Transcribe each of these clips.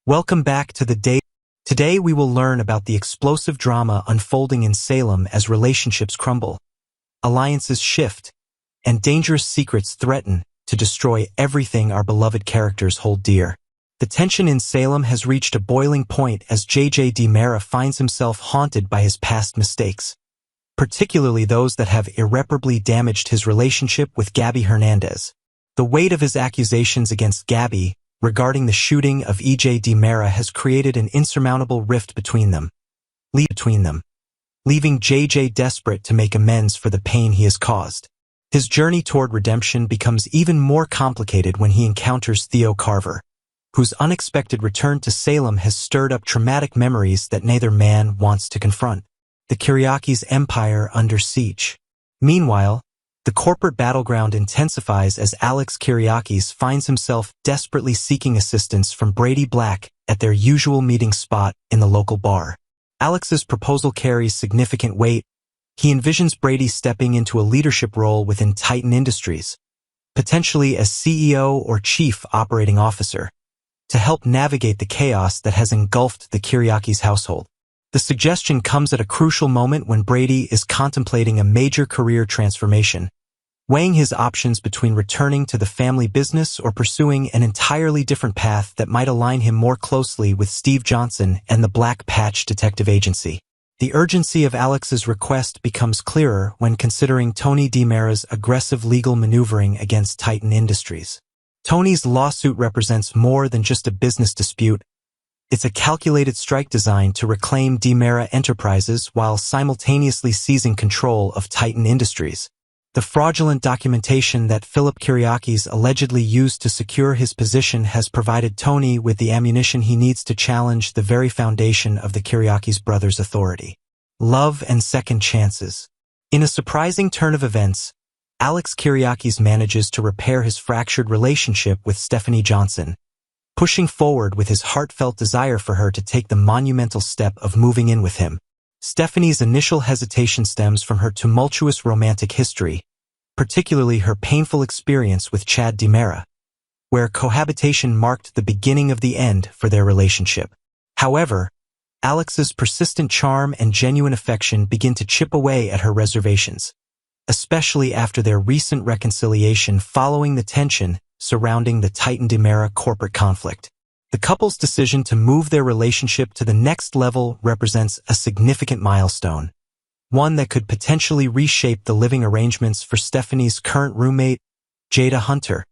Welcome back to the day. Today we will learn about the explosive drama unfolding in Salem as relationships crumble, alliances shift, and dangerous secrets threaten to destroy everything our beloved characters hold dear. The tension in Salem has reached a boiling point as DiMera finds himself haunted by his past mistakes, particularly those that have irreparably damaged his relationship with Gabby Hernandez. The weight of his accusations against Gabby regarding the shooting of DiMera has created an insurmountable rift between them, leaving JJ desperate to make amends for the pain he has caused. His journey toward redemption becomes even more complicated when he encounters Theo, whose unexpected return to Salem has stirred up traumatic memories that neither man wants to confront. The Kiriakis' empire under siege. Meanwhile, the corporate battleground intensifies as Alex Kiriakis finds himself desperately seeking assistance from Brady Black at their usual meeting spot in the local bar. Alex's proposal carries significant weight. He envisions Brady stepping into a leadership role within Titan Industries, potentially as CEO or Chief Operating Officer, to help navigate the chaos that has engulfed the Kiriakis household. The suggestion comes at a crucial moment when Brady is contemplating a major career transformation, weighing his options between returning to the family business or pursuing an entirely different path that might align him more closely with Steve Johnson and the Black Patch Detective Agency. The urgency of Alex's request becomes clearer when considering Tony DiMera's aggressive legal maneuvering against Titan Industries. Tony's lawsuit represents more than just a business dispute. It's a calculated strike designed to reclaim DiMera Enterprises while simultaneously seizing control of Titan Industries. The fraudulent documentation that Philip Kiriakis allegedly used to secure his position has provided Tony with the ammunition he needs to challenge the very foundation of the Kiriakis brothers' authority. Love and second chances. In a surprising turn of events, Alex Kiriakis manages to repair his fractured relationship with Stephanie Johnson, pushing forward with his heartfelt desire for her to take the monumental step of moving in with him. Stephanie's initial hesitation stems from her tumultuous romantic history, particularly her painful experience with Chad DiMera, where cohabitation marked the beginning of the end for their relationship. However, Alex's persistent charm and genuine affection begin to chip away at her reservations, especially after their recent reconciliation following the tension surrounding the Titan DiMera corporate conflict. The couple's decision to move their relationship to the next level represents a significant milestone, one that could potentially reshape the living arrangements for Stephanie's current roommate, Jada Hunter.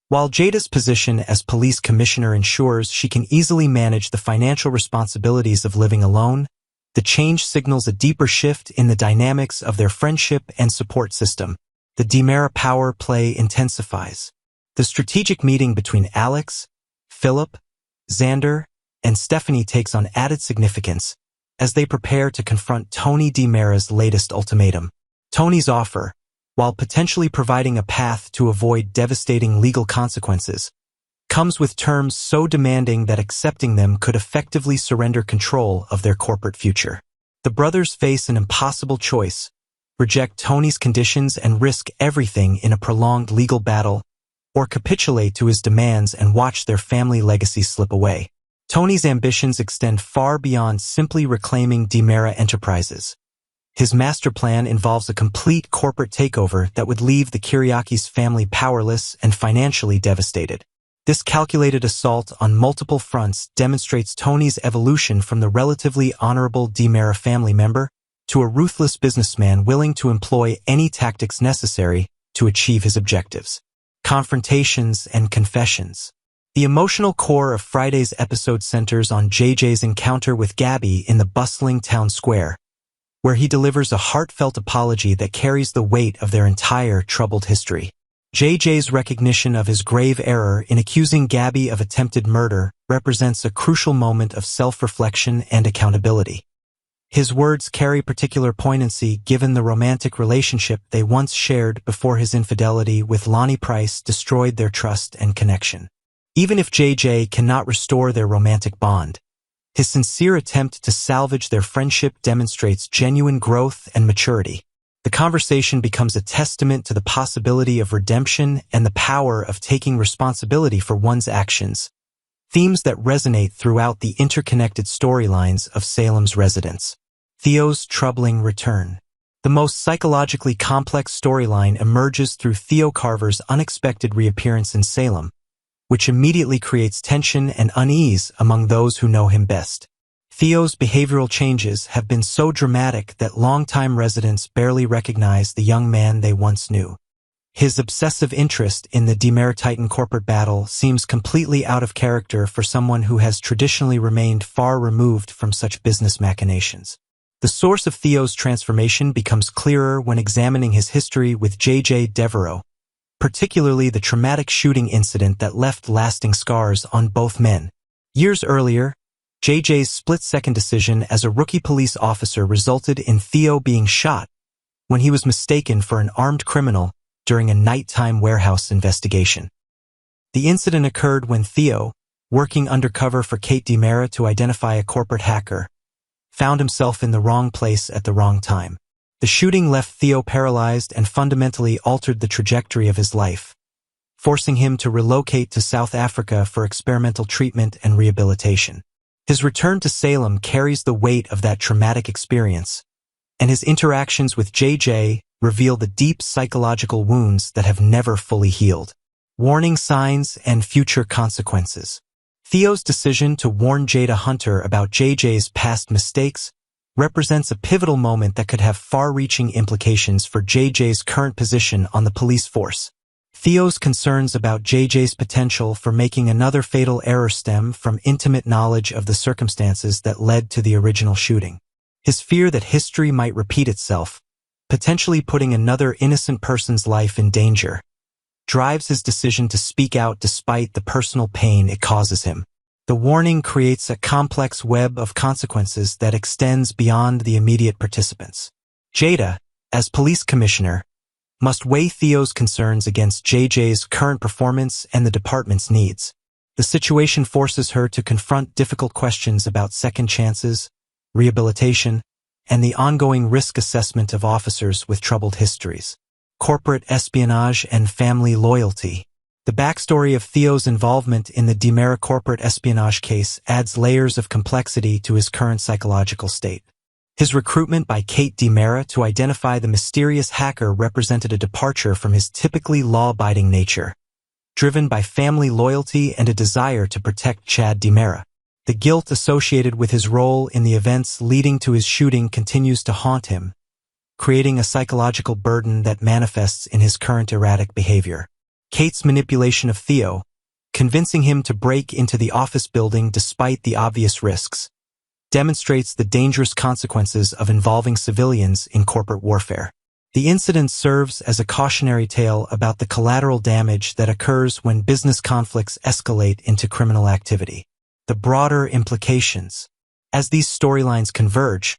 While Jada's position as police commissioner ensures she can easily manage the financial responsibilities of living alone, the change signals a deeper shift in the dynamics of their friendship and support system. The DiMera power play intensifies. The strategic meeting between Alex, Philip, Xander, and Stephanie takes on added significance as they prepare to confront Tony DiMera's latest ultimatum. Tony's offer, while potentially providing a path to avoid devastating legal consequences, comes with terms so demanding that accepting them could effectively surrender control of their corporate future. The brothers face an impossible choice: reject Tony's conditions and risk everything in a prolonged legal battle, or capitulate to his demands and watch their family legacy slip away. Tony's ambitions extend far beyond simply reclaiming DiMera Enterprises. His master plan involves a complete corporate takeover that would leave the Kiriakis family powerless and financially devastated. This calculated assault on multiple fronts demonstrates Tony's evolution from the relatively honorable DiMera family member to a ruthless businessman willing to employ any tactics necessary to achieve his objectives. Confrontations and confessions. The emotional core of Friday's episode centers on JJ's encounter with Gabby in the bustling town square, where he delivers a heartfelt apology that carries the weight of their entire troubled history. JJ's recognition of his grave error in accusing Gabby of attempted murder represents a crucial moment of self-reflection and accountability. His words carry particular poignancy given the romantic relationship they once shared before his infidelity with Lonnie Price destroyed their trust and connection. Even if JJ cannot restore their romantic bond, his sincere attempt to salvage their friendship demonstrates genuine growth and maturity. The conversation becomes a testament to the possibility of redemption and the power of taking responsibility for one's actions, themes that resonate throughout the interconnected storylines of Salem's residents. Theo's troubling return. The most psychologically complex storyline emerges through Theo Carver's unexpected reappearance in Salem, which immediately creates tension and unease among those who know him best. Theo's behavioral changes have been so dramatic that longtime residents barely recognize the young man they once knew. His obsessive interest in the DiMera Titan corporate battle seems completely out of character for someone who has traditionally remained far removed from such business machinations. The source of Theo's transformation becomes clearer when examining his history with J.J. Devereaux, particularly the traumatic shooting incident that left lasting scars on both men. Years earlier, J.J.'s split-second decision as a rookie police officer resulted in Theo being shot when he was mistaken for an armed criminal during a nighttime warehouse investigation. The incident occurred when Theo, working undercover for Kate DiMera to identify a corporate hacker, found himself in the wrong place at the wrong time. The shooting left Theo paralyzed and fundamentally altered the trajectory of his life, forcing him to relocate to South Africa for experimental treatment and rehabilitation. His return to Salem carries the weight of that traumatic experience, and his interactions with J.J. reveal the deep psychological wounds that have never fully healed. Warning signs and future consequences. Theo's decision to warn Jada Hunter about J.J.'s past mistakes represents a pivotal moment that could have far-reaching implications for J.J.'s current position on the police force. Theo's concerns about J.J.'s potential for making another fatal error stem from intimate knowledge of the circumstances that led to the original shooting. His fear that history might repeat itself, potentially putting another innocent person's life in danger, drives his decision to speak out despite the personal pain it causes him. The warning creates a complex web of consequences that extends beyond the immediate participants. Jada, as police commissioner, must weigh Theo's concerns against J.J.'s current performance and the department's needs. The situation forces her to confront difficult questions about second chances, rehabilitation, and the ongoing risk assessment of officers with troubled histories. Corporate espionage and family loyalty. The backstory of Theo's involvement in the DiMera corporate espionage case adds layers of complexity to his current psychological state. His recruitment by Kate DiMera to identify the mysterious hacker represented a departure from his typically law-abiding nature, driven by family loyalty and a desire to protect Chad DiMera. The guilt associated with his role in the events leading to his shooting continues to haunt him, creating a psychological burden that manifests in his current erratic behavior. Kate's manipulation of Theo, convincing him to break into the office building despite the obvious risks, demonstrates the dangerous consequences of involving civilians in corporate warfare. The incident serves as a cautionary tale about the collateral damage that occurs when business conflicts escalate into criminal activity. The broader implications. As these storylines converge,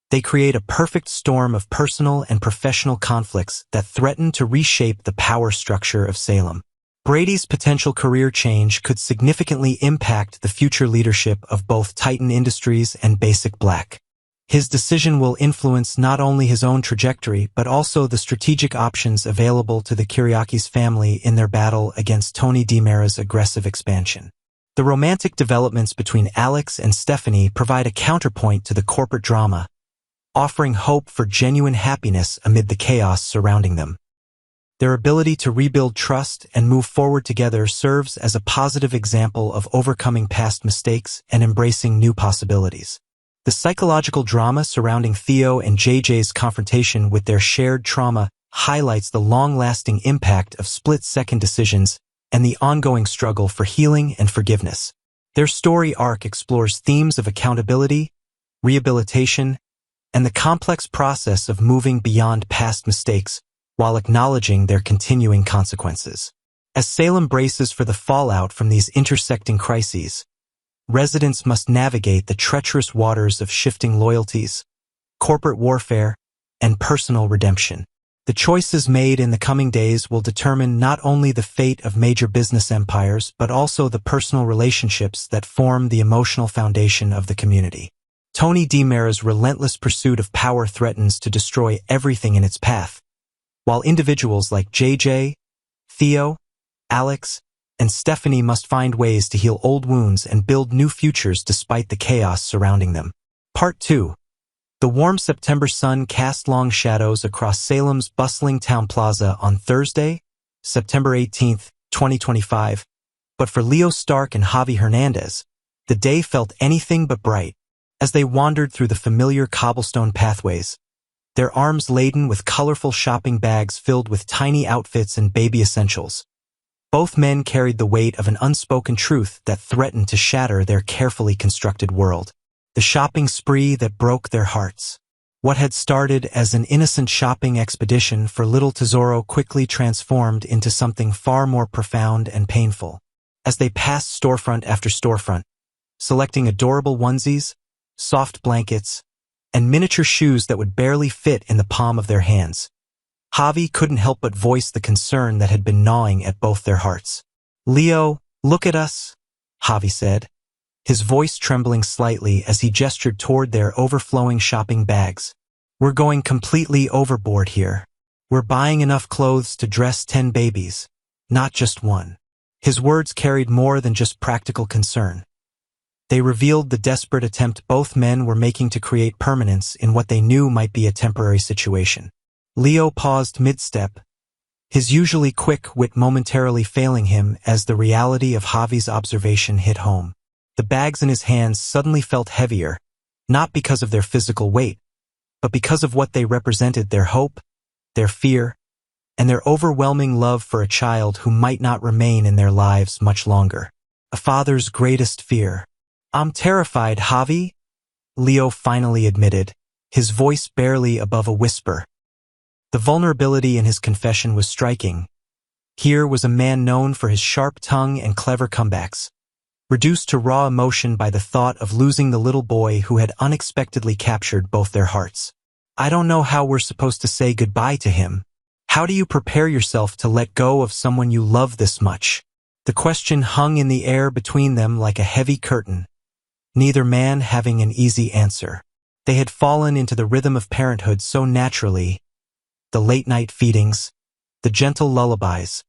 they create a perfect storm of personal and professional conflicts that threaten to reshape the power structure of Salem. Brady's potential career change could significantly impact the future leadership of both Titan Industries and Basic Black. His decision will influence not only his own trajectory but also the strategic options available to the Kiriakis family in their battle against Tony DiMera's aggressive expansion. The romantic developments between Alex and Stephanie provide a counterpoint to the corporate drama, offering hope for genuine happiness amid the chaos surrounding them. Their ability to rebuild trust and move forward together serves as a positive example of overcoming past mistakes and embracing new possibilities. The psychological drama surrounding Theo and JJ's confrontation with their shared trauma highlights the long-lasting impact of split-second decisions and the ongoing struggle for healing and forgiveness. Their story arc explores themes of accountability, rehabilitation, and the complex process of moving beyond past mistakes while acknowledging their continuing consequences. As Salem braces for the fallout from these intersecting crises, residents must navigate the treacherous waters of shifting loyalties, corporate warfare, and personal redemption. The choices made in the coming days will determine not only the fate of major business empires but also the personal relationships that form the emotional foundation of the community. Tony DiMera's relentless pursuit of power threatens to destroy everything in its path, while individuals like JJ, Theo, Alex, and Stephanie must find ways to heal old wounds and build new futures despite the chaos surrounding them. Part 2. The warm September sun cast long shadows across Salem's bustling town plaza on Thursday, September 18, 2025, but for Leo Stark and Javi Hernandez, the day felt anything but bright. As they wandered through the familiar cobblestone pathways, their arms laden with colorful shopping bags filled with tiny outfits and baby essentials, both men carried the weight of an unspoken truth that threatened to shatter their carefully constructed world. The shopping spree that broke their hearts. What had started as an innocent shopping expedition for little Tesoro quickly transformed into something far more profound and painful. As they passed storefront after storefront, selecting adorable onesies, soft blankets, and miniature shoes that would barely fit in the palm of their hands, Javi couldn't help but voice the concern that had been gnawing at both their hearts. "Leo, look at us," Javi said, his voice trembling slightly as he gestured toward their overflowing shopping bags. "We're going completely overboard here. We're buying enough clothes to dress 10 babies, not just one." His words carried more than just practical concern. They revealed the desperate attempt both men were making to create permanence in what they knew might be a temporary situation. Leo paused mid-step, his usually quick wit momentarily failing him as the reality of Javi's observation hit home. The bags in his hands suddenly felt heavier, not because of their physical weight, but because of what they represented: their hope, their fear, and their overwhelming love for a child who might not remain in their lives much longer. A father's greatest fear. "I'm terrified, Javi," Leo finally admitted, his voice barely above a whisper. The vulnerability in his confession was striking. Here was a man known for his sharp tongue and clever comebacks, reduced to raw emotion by the thought of losing the little boy who had unexpectedly captured both their hearts. "I don't know how we're supposed to say goodbye to him. How do you prepare yourself to let go of someone you love this much?" The question hung in the air between them like a heavy curtain, neither man having an easy answer. They had fallen into the rhythm of parenthood so naturally: the late-night feedings, the gentle lullabies,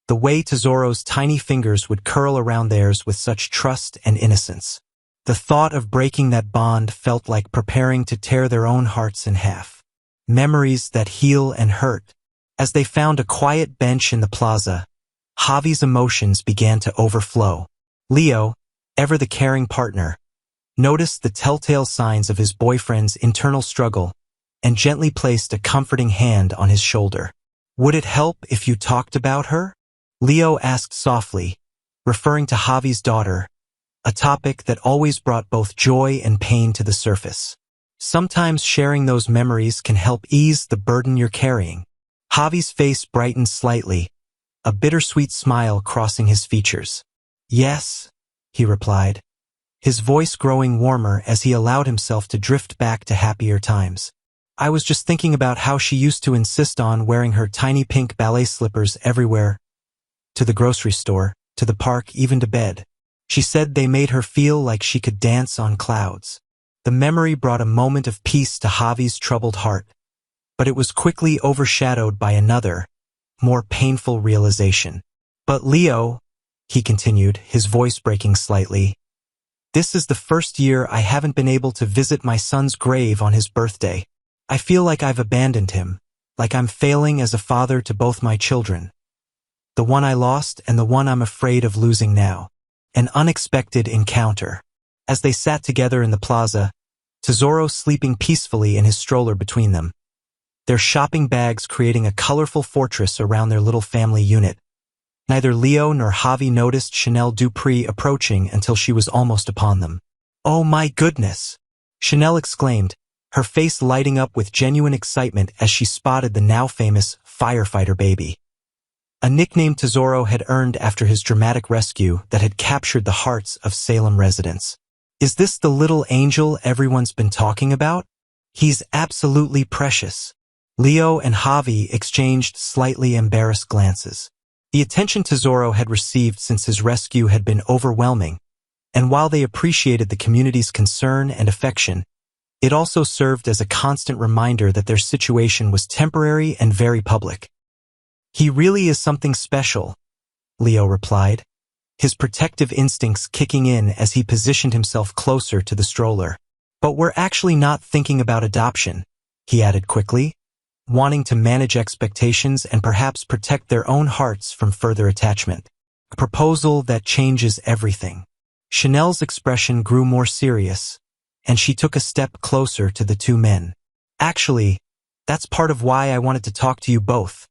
the way Tesoro's tiny fingers would curl around theirs with such trust and innocence. The thought of breaking that bond felt like preparing to tear their own hearts in half. Memories that heal and hurt. As they found a quiet bench in the plaza, Javi's emotions began to overflow. Leo, ever the caring partner, noticed the telltale signs of his boyfriend's internal struggle and gently placed a comforting hand on his shoulder. "Would it help if you talked about her?" Leo asked softly, referring to Javi's daughter, a topic that always brought both joy and pain to the surface. "Sometimes sharing those memories can help ease the burden you're carrying." Javi's face brightened slightly, a bittersweet smile crossing his features. "Yes," he replied, his voice growing warmer as he allowed himself to drift back to happier times. "I was just thinking about how she used to insist on wearing her tiny pink ballet slippers everywhere, to the grocery store, to the park, even to bed. She said they made her feel like she could dance on clouds." The memory brought a moment of peace to Javi's troubled heart, but it was quickly overshadowed by another, more painful realization. "But Leo," he continued, his voice breaking slightly, "this is the first year I haven't been able to visit my son's grave on his birthday. I feel like I've abandoned him, like I'm failing as a father to both my children. The one I lost and the one I'm afraid of losing now." An unexpected encounter. As they sat together in the plaza, Tesoro sleeping peacefully in his stroller between them, their shopping bags creating a colorful fortress around their little family unit. Neither Leo nor Javi noticed Chanel Dupree approaching until she was almost upon them. "Oh my goodness!" Chanel exclaimed, her face lighting up with genuine excitement as she spotted the now-famous firefighter baby, a nickname Tesoro had earned after his dramatic rescue that had captured the hearts of Salem residents. "Is this the little angel everyone's been talking about? He's absolutely precious." Leo and Javi exchanged slightly embarrassed glances. The attention Tesoro had received since his rescue had been overwhelming, and while they appreciated the community's concern and affection, it also served as a constant reminder that their situation was temporary and very public. "He really is something special," Leo replied, his protective instincts kicking in as he positioned himself closer to the stroller. "But we're actually not thinking about adoption," he added quickly, wanting to manage expectations and perhaps protect their own hearts from further attachment. A proposal that changes everything. Chanel's expression grew more serious, and she took a step closer to the two men. "Actually, that's part of why I wanted to talk to you both,"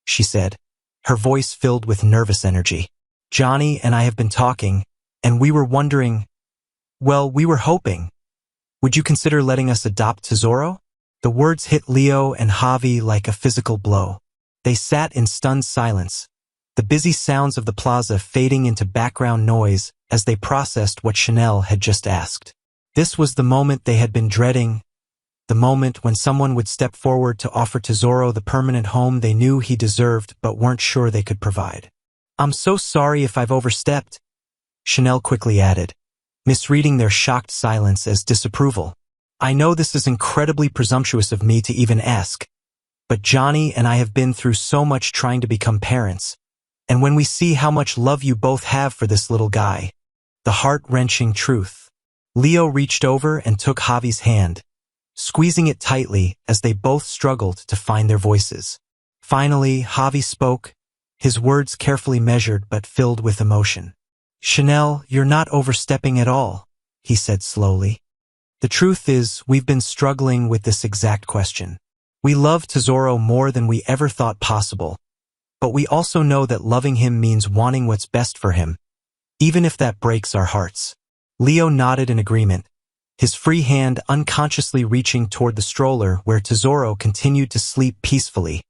she said, her voice filled with nervous energy. "Johnny and I have been talking, and we were wondering, well, we were hoping. Would you consider letting us adopt Tesoro?" The words hit Leo and Javi like a physical blow. They sat in stunned silence, the busy sounds of the plaza fading into background noise as they processed what Chanel had just asked. This was the moment they had been dreading, the moment when someone would step forward to offer Tesoro the permanent home they knew he deserved but weren't sure they could provide. "I'm so sorry if I've overstepped," Chanel quickly added, misreading their shocked silence as disapproval. "I know this is incredibly presumptuous of me to even ask, but Johnny and I have been through so much trying to become parents, and when we see how much love you both have for this little guy, the heart-wrenching truth." Leo reached over and took Javi's hand, squeezing it tightly as they both struggled to find their voices. Finally, Javi spoke, his words carefully measured but filled with emotion. "Chanel, you're not overstepping at all," he said slowly. "The truth is, we've been struggling with this exact question. We love Tesoro more than we ever thought possible, but we also know that loving him means wanting what's best for him, even if that breaks our hearts." Leo nodded in agreement, his free hand unconsciously reaching toward the stroller where Tesoro continued to sleep peacefully,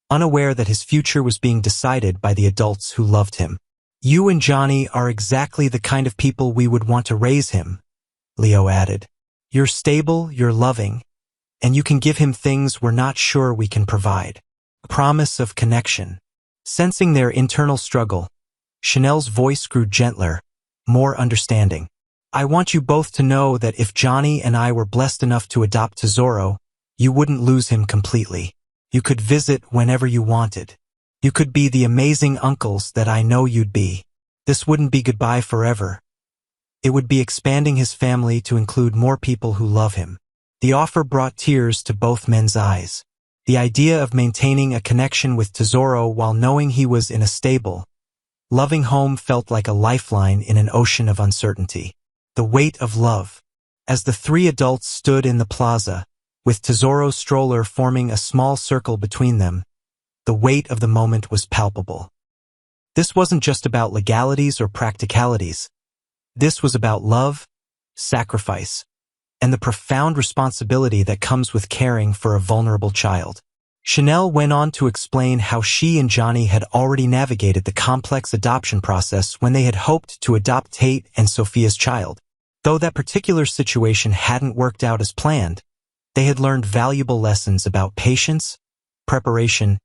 unaware that his future was being decided by the adults who loved him. "You and Johnny are exactly the kind of people we would want to raise him," Leo added. "You're stable, you're loving, and you can give him things we're not sure we can provide. A promise of connection." Sensing their internal struggle, Chanel's voice grew gentler, more understanding. "I want you both to know that if Johnny and I were blessed enough to adopt Tesoro, you wouldn't lose him completely. You could visit whenever you wanted. You could be the amazing uncles that I know you'd be. This wouldn't be goodbye forever. It would be expanding his family to include more people who love him." The offer brought tears to both men's eyes. The idea of maintaining a connection with Tesoro while knowing he was in a stable, loving home felt like a lifeline in an ocean of uncertainty. The weight of love. As the three adults stood in the plaza, with Tesoro's stroller forming a small circle between them, the weight of the moment was palpable. This wasn't just about legalities or practicalities. This was about love, sacrifice, and the profound responsibility that comes with caring for a vulnerable child. Chanel went on to explain how she and Johnny had already navigated the complex adoption process when they had hoped to adopt Tate and Sophia's child. Though that particular situation hadn't worked out as planned, they had learned valuable lessons about patience, preparation,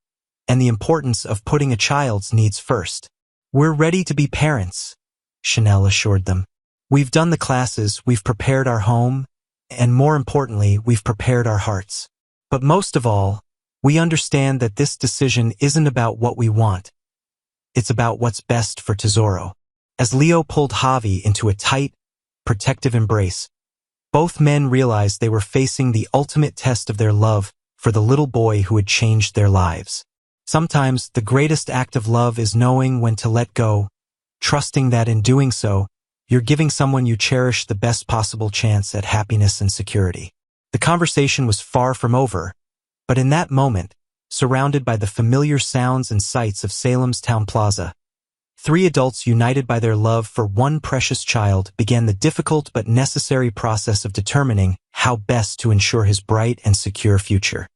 and the importance of putting a child's needs first. "We're ready to be parents," Chanel assured them. "We've done the classes, we've prepared our home, and more importantly, we've prepared our hearts. But most of all, we understand that this decision isn't about what we want. It's about what's best for Tesoro." As Leo pulled Javi into a tight, protective embrace, both men realized they were facing the ultimate test of their love for the little boy who had changed their lives. Sometimes the greatest act of love is knowing when to let go, trusting that in doing so, you're giving someone you cherish the best possible chance at happiness and security. The conversation was far from over, but in that moment, surrounded by the familiar sounds and sights of Salem's town plaza, three adults united by their love for one precious child began the difficult but necessary process of determining how best to ensure his bright and secure future.